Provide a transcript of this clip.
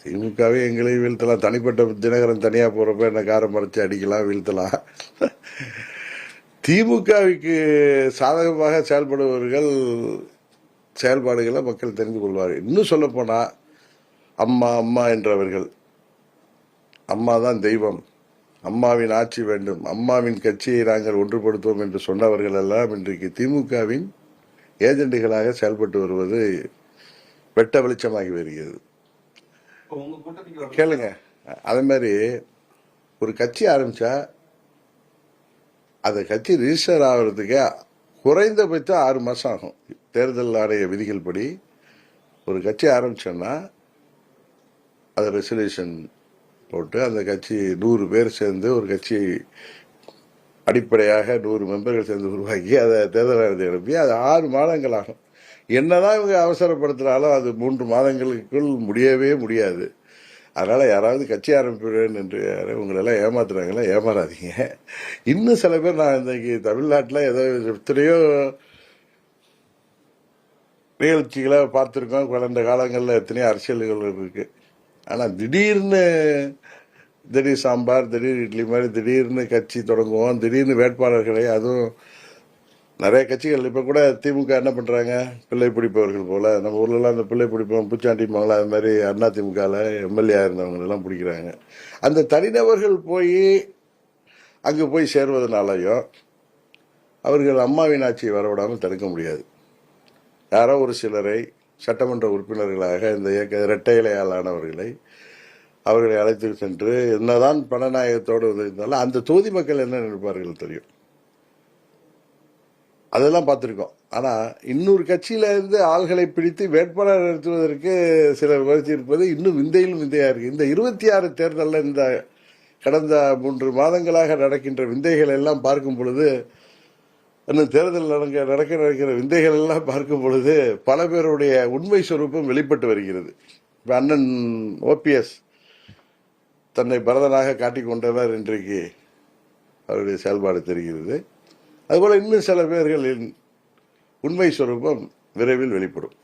திமுகவே எங்களையும் வீழ்த்தலாம். தனிப்பட்ட தினகரன் தனியாக போகிறப்ப என்ன காரை மறைச்சு அடிக்கலாம், வீழ்த்தலாம். திமுகவுக்கு சாதகமாக செயல்படுபவர்கள் செயல்பாடுகளை மக்கள் தெரிந்து கொள்வார்கள். இன்னும் சொல்ல போனா அம்மா அம்மா என்றவர்கள், அம்மா தான் தெய்வம், அம்மாவின் ஆட்சி வேண்டும், அம்மாவின் கட்சியை நாங்கள் ஒன்றுபடுத்துவோம் என்று சொன்னவர்கள் எல்லாம் இன்றைக்கு திமுகவின் ஏஜெண்டுகளாக செயல்பட்டு வருவது வெட்ட வெளிச்சமாகி வருகிறது. கேளுங்க, அதே மாதிரி ஒரு கட்சி ஆரம்பிச்சா அந்த கட்சி ரிஜிஸ்டர் ஆகிறதுக்கு குறைந்தபட்சம் 6 மாதம் ஆகும். தேர்தல் ஆணைய விதிகள் படி ஒரு கட்சி ஆரம்பிச்சோன்னா அது ரெசல்யூஷன் போட்டு அந்த கட்சி 100 பேர் சேர்ந்து ஒரு கட்சி அடிப்படையாக 100 மெம்பர்கள் சேர்ந்து உருவாக்கி அதை தேர்தல் ஆணையத்தை எழுப்பி அது 6 மாதங்கள் ஆகும். என்னதான் இவங்க அவசரப்படுத்தினாலும் அது 3 மாதங்களுக்குள் முடியவே முடியாது. அதனால யாராவது கட்சி ஆரம்பிப்பேன் என்று உங்களெல்லாம் ஏமாத்துறாங்களா, ஏமாறாதீங்க. இன்னும் சில பேர், நான் இன்னைக்கு தமிழ்நாட்டில் ஏதோ எத்தனையோ நிகழ்ச்சிகளை பார்த்துருக்கோம். கடந்த காலங்களில் எத்தனையோ அரசியல்கள் இருக்கு. ஆனால் திடீர்னு சாம்பார், திடீர் இட்லி மாதிரி திடீர்னு கட்சி தொடங்குவோம், திடீர்னு வேட்பாளர்களை, அதுவும் நிறைய கட்சிகள் இப்போ கூட திமுக என்ன பண்ணுறாங்க, பிள்ளை பிடிப்பவர்கள் போல். நம்ம ஊர்லலாம் அந்த பிள்ளை பிடிப்போம், பூச்சாண்டி மங்களா, அது மாதிரி அண்ணா திமுகவில் எம்எல்ஏ இருந்தவங்களெல்லாம் பிடிக்கிறாங்க. அந்த தனிநபர்கள் அங்கே போய் சேர்வதனாலையும் அவர்கள் அம்மாவின் ஆட்சியை வரவிடாமல் தடுக்க முடியாது. யாரோ ஒரு சிலரை சட்டமன்ற உறுப்பினர்களாக இந்த இரட்டை இலையாளானவர்களை அவர்களை அழைத்து சென்று என்னதான் பணநாயகத்தோடு இருந்தாலும் அந்த தொகுதி மக்கள் என்ன நினைப்பார்கள் தெரியும். அதெல்லாம் பார்த்துருக்கோம். ஆனால் இன்னொரு கட்சியில இருந்து ஆள்களை பிடித்து வேட்பாளர் நிறுத்துவதற்கு சிலர் வரிசை இருப்பது இன்னும் விந்தையிலும் விந்தையா இருக்கு. இந்த 26 தேர்தலில் இந்த கடந்த 3 மாதங்களாக நடக்கின்ற விந்தைகள் எல்லாம் பார்க்கும் பொழுது, இன்னும் தேர்தல் நடக்கிற விந்தைகள் எல்லாம் பார்க்கும் பொழுது பல பேருடைய உண்மை சொரூபம் வெளிப்பட்டு வருகிறது. இப்போ அண்ணன் OPS தன்னை பரதனாக காட்டிக்கொண்டவர் இன்றைக்கு அவருடைய செயல்பாடு தெரிகிறது. அதுபோல இன்னும் சில பேர்களின் உண்மை சொரூபம் விரைவில் வெளிப்படும்.